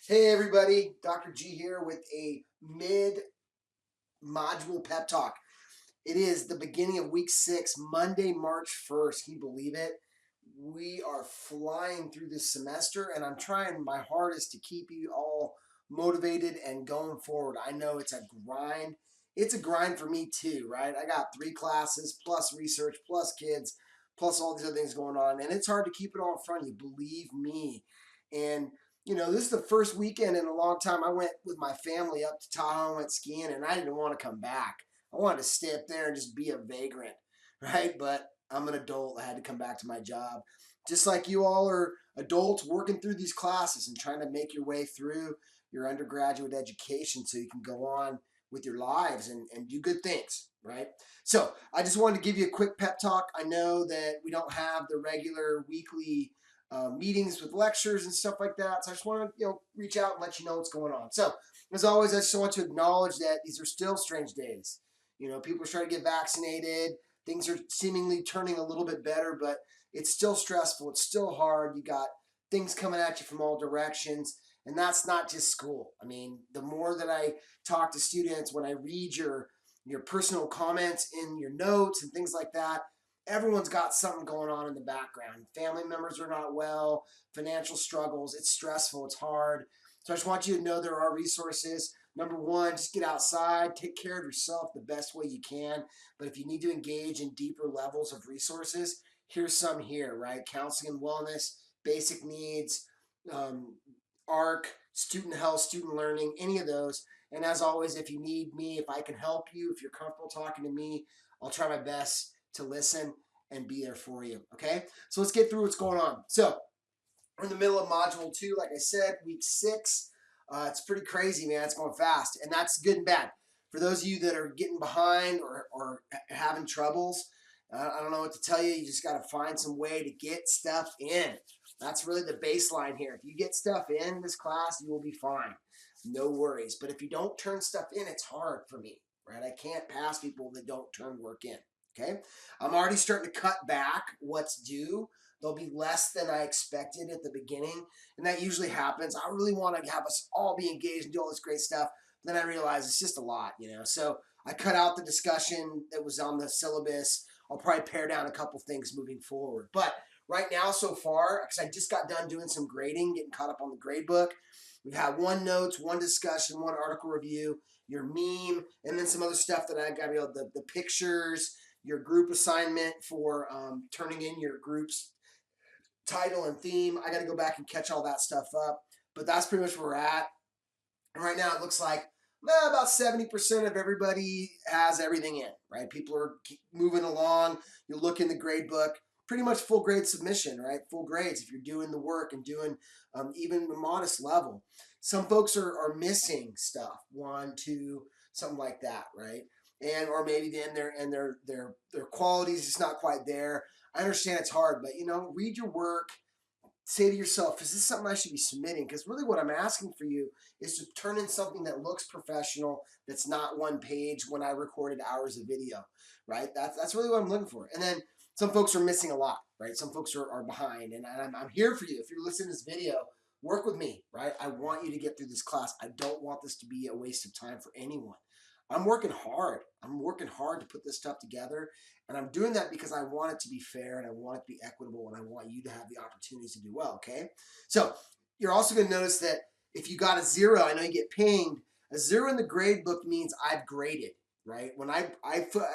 Hey everybody, Dr. G here with a mid-module pep talk. It is the beginning of week 6, Monday, March 1st. Can you believe it? We are flying through this semester and I'm trying my hardest to keep you all motivated and going forward. I know it's a grind. It's a grind for me too, right? I got 3 classes plus research plus kids plus all these other things going on and it's hard to keep it all in front of you, believe me. And this is the first weekend in a long time. I went with my family up to Tahoe and went skiing, and I didn't want to come back. I wanted to stay up there and just be a vagrant, right? But I'm an adult. I had to come back to my job. Just like you all are adults working through these classes and trying to make your way through your undergraduate education so you can go on with your lives and do good things, right? So I just wanted to give you a quick pep talk. I know that we don't have the regular weekly meetings with lectures and stuff like that. So I just want to, reach out and let you know what's going on. So as always, I just want to acknowledge that these are still strange days. People are trying to get vaccinated. Things are seemingly turning a little bit better, but it's still stressful. It's still hard. You got things coming at you from all directions. And that's not just school. I mean, the more that I talk to students, when I read your personal comments in your notes and things like that, everyone's got something going on in the background. Family members are not well, financial struggles, it's stressful, it's hard. So I just want you to know there are resources. Number one, just get outside, take care of yourself the best way you can. But if you need to engage in deeper levels of resources, here's some here, right? Counseling and wellness, basic needs, ARC, student health, student learning, any of those. And as always, if you need me, if I can help you, if you're comfortable talking to me, I'll try my best to listen and be there for you. Okay, so let's get through what's going on. So we're in the middle of module 2, like I said, week 6. It's pretty crazy, man. It's going fast, and that's good and bad. For those of you that are getting behind or having troubles, I don't know what to tell you. You just got to find some way to get stuff in. That's really the baseline here. If you get stuff in this class, you will be fine. No worries. But if you don't turn stuff in, it's hard for me, right? I can't pass people that don't turn work in. Okay, I'm already starting to cut back what's due. There'll be less than I expected at the beginning, and that usually happens. I really want to have us all be engaged and do all this great stuff. But then I realize it's just a lot, So I cut out the discussion that was on the syllabus. I'll probably pare down a couple things moving forward. But right now, so far, because I just got done doing some grading, getting caught up on the grade book, we've had 1 notes, 1 discussion, 1 article review, your meme, and then some other stuff that I got, the pictures, your group assignment for turning in your group's title and theme. I got to go back and catch all that stuff up. But that's pretty much where we're at. And right now it looks like about 70% of everybody has everything in, right? People are moving along. You look in the grade book, pretty much full grade submission, right? Full grades if you're doing the work and doing even a modest level. Some folks are missing stuff, 1, 2, something like that, right? And or maybe then their quality is just not quite there. I understand it's hard, but read your work. Say to yourself, is this something I should be submitting? Because really what I'm asking for you is to turn in something that looks professional, that's not 1 page when I recorded hours of video, right? That's really what I'm looking for. And then some folks are missing a lot, right? Some folks are behind, and I'm here for you. If you're listening to this video, work with me, right? I want you to get through this class. I don't want this to be a waste of time for anyone. I'm working hard. I'm working hard to put this stuff together, and I'm doing that because I want it to be fair and I want it to be equitable and I want you to have the opportunities to do well, okay? So you're also going to notice that if you got a 0, I know you get pinged. A 0 in the grade book means I've graded, right? When I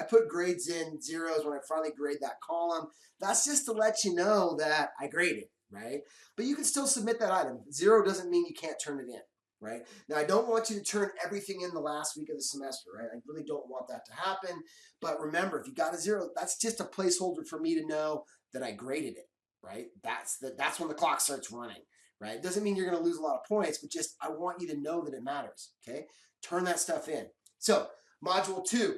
put grades in, zeros when I finally grade that column, that's just to let you know that I graded, right? But you can still submit that item. 0 doesn't mean you can't turn it in. Right? Now, I don't want you to turn everything in the last week of the semester, right? I really don't want that to happen. But remember, if you got a 0, that's just a placeholder for me to know that I graded it, right? That's when the clock starts running, right? It doesn't mean you're going to lose a lot of points, but just I want you to know that it matters, okay? Turn that stuff in. So, Module 2,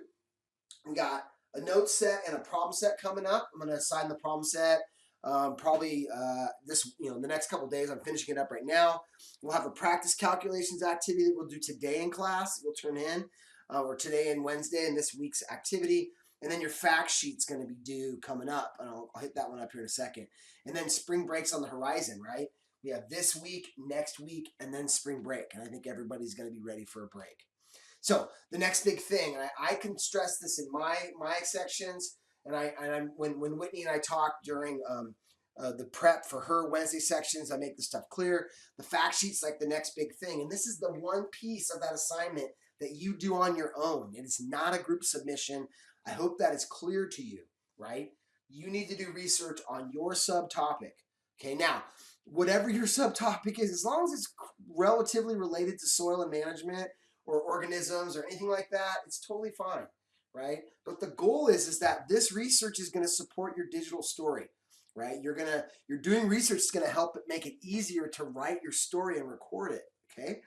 we got a note set and a problem set coming up. I'm going to assign the problem set. Probably the next couple days. I'm finishing it up right now. We'll have a practice calculations activity that we'll do today in class. We'll turn in, or today and Wednesday in this week's activity. And then your fact sheet's going to be due coming up, and I'll hit that one up here in a second. And then spring break's on the horizon, right? We have this week, next week, and then spring break. And I think everybody's going to be ready for a break. So the next big thing, and I can stress this in my sections, and when Whitney and I talk during the prep for her Wednesday sections, I make this stuff clear. The fact sheet's like the next big thing, and this is the one piece of that assignment that you do on your own. It is not a group submission. I hope that is clear to you, right? You need to do research on your subtopic. Okay, now, whatever your subtopic is, as long as it's relatively related to soil and management or organisms or anything like that, it's totally fine, right? But the goal is that this research is going to support your digital story, right? You're doing research that's going to help it make it easier to write your story and record it, okay?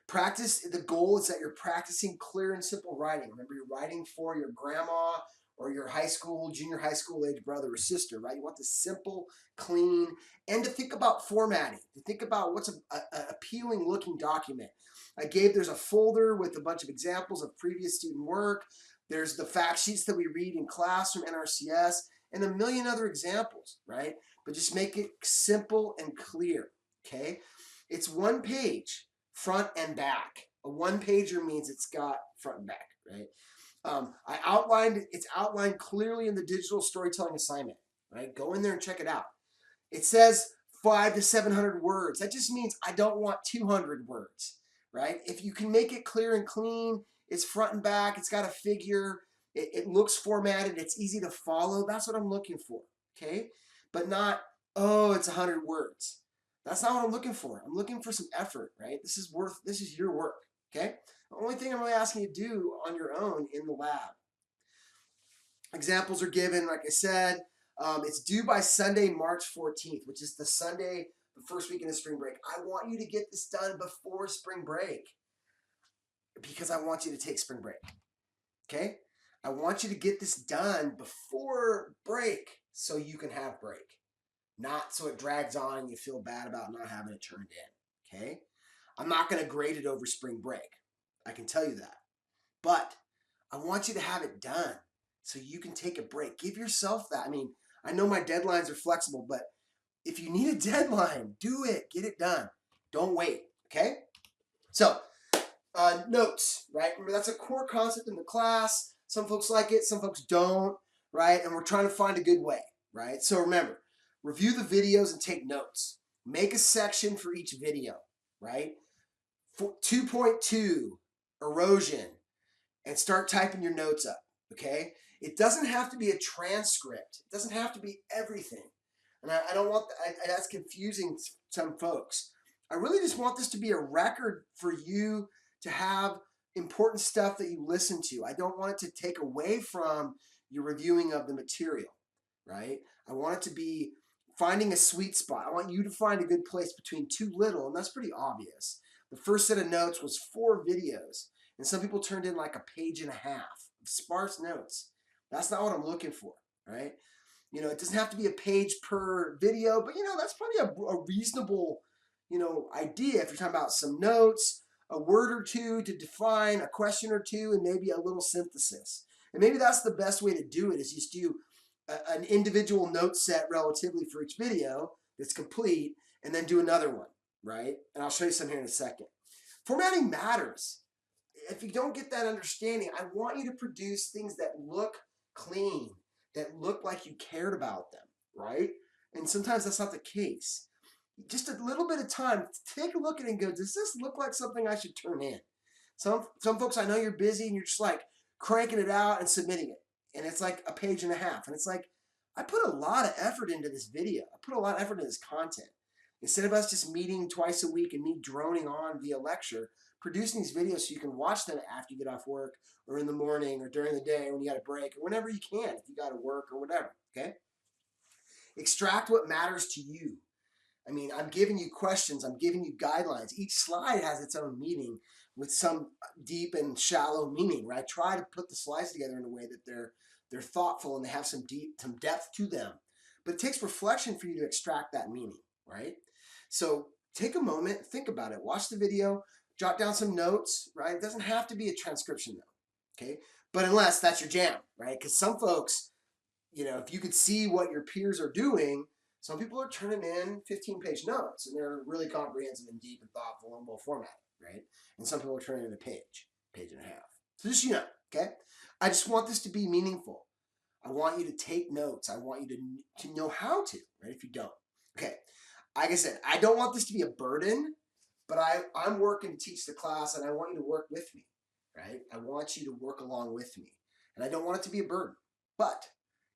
Practice, the goal is that you're practicing clear and simple writing. Remember, you're writing for your grandma or your high school, junior high school age brother or sister, right? You want the simple, clean, and to think about formatting, to think about what's an appealing looking document. There's a folder with a bunch of examples of previous student work. There's the fact sheets that we read in class from NRCS and a million other examples, right? But just make it simple and clear, okay? It's one page, front and back. A one-pager means it's got front and back, right? It's outlined clearly in the digital storytelling assignment, right? Go in there and check it out. It says 500 to 700 words. That just means I don't want 200 words, right? If you can make it clear and clean, it's front and back, it's got a figure, it looks formatted, it's easy to follow, that's what I'm looking for, okay? But not, oh, it's 100 words. That's not what I'm looking for. I'm looking for some effort, right? This is your work, okay? The only thing I'm really asking you to do on your own in the lab. Examples are given, like I said. It's due by Sunday, March 14th, which is the Sunday, the first week in the spring break. I want you to get this done before spring break because I want you to take spring break, okay? I want you to get this done before break so you can have break. Not so it drags on and you feel bad about not having it turned in, okay? I'm not going to grade it over spring break. I can tell you that. But I want you to have it done so you can take a break. Give yourself that. I mean, I know my deadlines are flexible, but if you need a deadline, do it. Get it done. Don't wait, okay? So, notes, right? Remember, that's a core concept in the class. Some folks like it, some folks don't, right? And we're trying to find a good way, right? So remember, review the videos and take notes. Make a section for each video, right? 2.2, erosion, and start typing your notes up, okay? It doesn't have to be a transcript. It doesn't have to be everything. And I don't want that's confusing some folks. I really just want this to be a record for you to have important stuff that you listen to. I don't want it to take away from your reviewing of the material, right? I want it to be finding a sweet spot. I want you to find a good place between too little, and that's pretty obvious. The first set of notes was 4 videos, and some people turned in like a page and a half of sparse notes. That's not what I'm looking for, right? You know, it doesn't have to be a page per video, but you know, that's probably a reasonable, you know, idea if you're talking about some notes, a word or two to define, a question or two, and maybe a little synthesis. And maybe that's the best way to do it, is just do an individual note set relatively for each video that's complete, and then do another one, right? And I'll show you some here in a second. Formatting matters. If you don't get that understanding, I want you to produce things that look clean, that look like you cared about them, right? And sometimes that's not the case. Just a little bit of time, take a look at it and go, does this look like something I should turn in? Some folks, I know you're busy and you're just like cranking it out and submitting it. And it's like a page and a half. And it's like, I put a lot of effort into this video. I put a lot of effort into this content. Instead of us just meeting twice a week and me droning on via lecture, producing these videos so you can watch them after you get off work or in the morning or during the day when you got a break or whenever you can, if you got to work or whatever, okay? Extract what matters to you. I mean, I'm giving you questions. I'm giving you guidelines. Each slide has its own meaning with some deep and shallow meaning, right? Try to put the slides together in a way that they're thoughtful and they have some depth to them. But it takes reflection for you to extract that meaning, right? So take a moment, think about it. Watch the video, jot down some notes, right? It doesn't have to be a transcription though, okay? But unless that's your jam, right? Because some folks, you know, if you could see what your peers are doing, Some people are turning in 15-page notes, and they're really comprehensive and deep and thoughtful and well formatted, right? And some people are turning in a page, page and a half. So just, okay? I just want this to be meaningful. I want you to take notes. I want you to know how to, right? If you don't. Okay. Like I said, I don't want this to be a burden, but I'm working to teach the class, and I want you to work with me, right? I want you to work along with me. And I don't want it to be a burden, but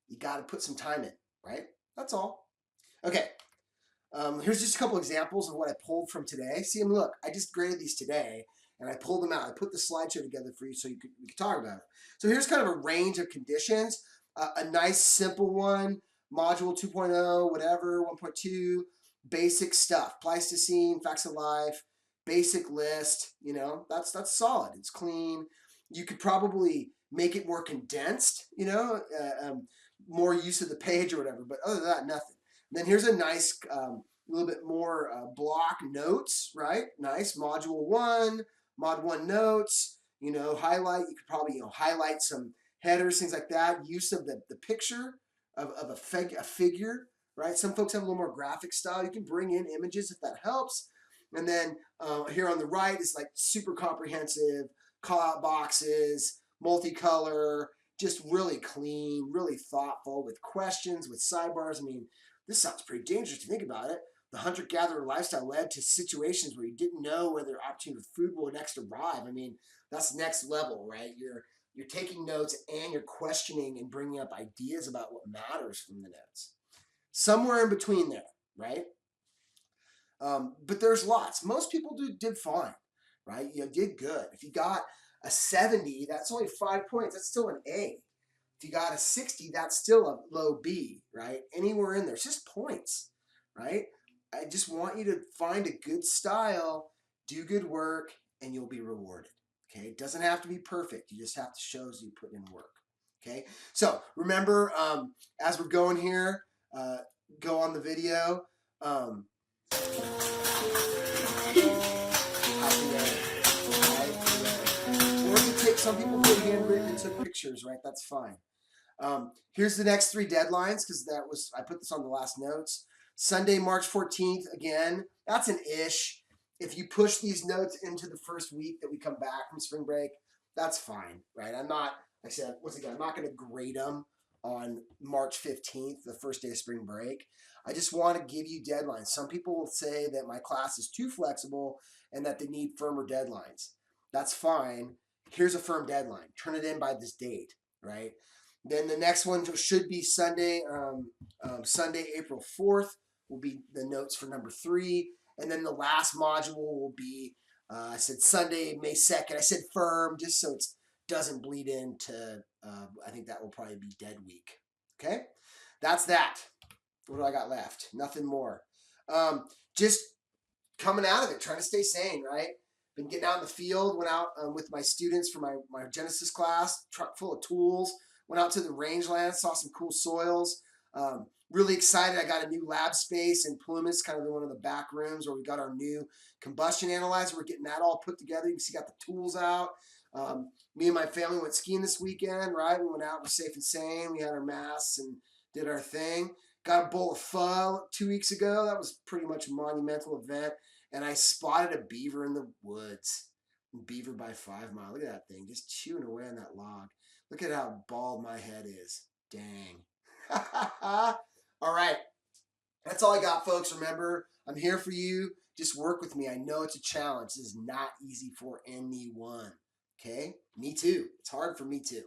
you got to put some time in, right? That's all. Okay. Here's just a couple examples of what I pulled from today. See, and look, I just graded these today, and I pulled them out. I put the slideshow together for you so we could talk about it. So here's kind of a range of conditions. A nice simple one, Module 2.0, whatever, 1.2, basic stuff. Pleistocene, facts of life, basic list, that's solid. It's clean. You could probably make it more condensed, more use of the page or whatever, but other than that, nothing. And then here's a nice little bit more block notes, right? Nice. Module 1, Mod 1 notes, highlight. You could probably, highlight some headers, things like that. Use of the picture of a figure, right? Some folks have a little more graphic style. You can bring in images if that helps. And then here on the right is like super comprehensive, call out boxes, multicolor, just really clean, really thoughtful with questions, with sidebars. I mean, this sounds pretty dangerous to think about it. The hunter-gatherer lifestyle led to situations where you didn't know whether opportunity with food will next arrive. I mean, that's next level, right? You're taking notes and you're questioning and bringing up ideas about what matters from the notes. Somewhere in between there, right? But there's lots. Most people did fine, right? You did good. If you got a 70, that's only 5 points. That's still an A. If you got a 60, that's still a low B, right? Anywhere in there. It's just points, right? I just want you to find a good style, do good work, and you'll be rewarded, okay? It doesn't have to be perfect. You just have to show you put in work, okay? So remember, as we're going here, go on the video. Or you take, some people put handwritten and took pictures, right? That's fine. Here's the next 3 deadlines, because I put this on the last notes. Sunday, March 14th, again, that's an ish. If you push these notes into the first week that we come back from spring break, that's fine, right? I'm not, like I said, once again, I'm not going to grade them on March 15th, the first day of spring break. I just want to give you deadlines. Some people will say that my class is too flexible and that they need firmer deadlines. That's fine. Here's a firm deadline. Turn it in by this date, right? Then the next one should be Sunday, April 4th will be the notes for number 3. And then the last module will be, I said Sunday, May 2nd. I said firm just so it doesn't bleed into, I think that will probably be dead week. Okay? That's that. What do I got left? Nothing more. Just coming out of it, trying to stay sane, right? Been getting out in the field, went out with my students for my Genesis class, truck full of tools. Went out to the rangeland, saw some cool soils. Really excited. I got a new lab space in Plumas, kind of in one of the back rooms where we got our new combustion analyzer. We're getting that all put together. You can see got the tools out. Me and my family went skiing this weekend, right? We went out, we're safe and sane. We had our masks and did our thing. Got a bowl of pho 2 weeks ago. That was pretty much a monumental event. And I spotted a beaver in the woods. Beaver by 5 Mile. Look at that thing, just chewing away on that log. Look at how bald my head is. Dang. All right. That's all I got, folks. Remember, I'm here for you. Just work with me. I know it's a challenge. This is not easy for anyone. Okay? Me too. It's hard for me too.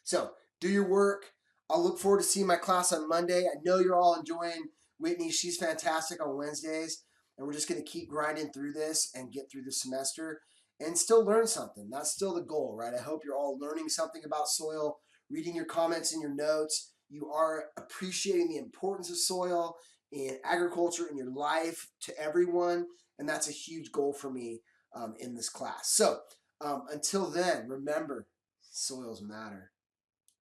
So, do your work. I'll look forward to seeing my class on Monday. I know you're all enjoying Whitney. She's fantastic on Wednesdays. And we're just going to keep grinding through this and get through the semester and still learn something. That's still the goal, right? I hope you're all learning something about soil, reading your comments in your notes. You are appreciating the importance of soil in agriculture in your life to everyone. And that's a huge goal for me in this class. So until then, remember, soils matter.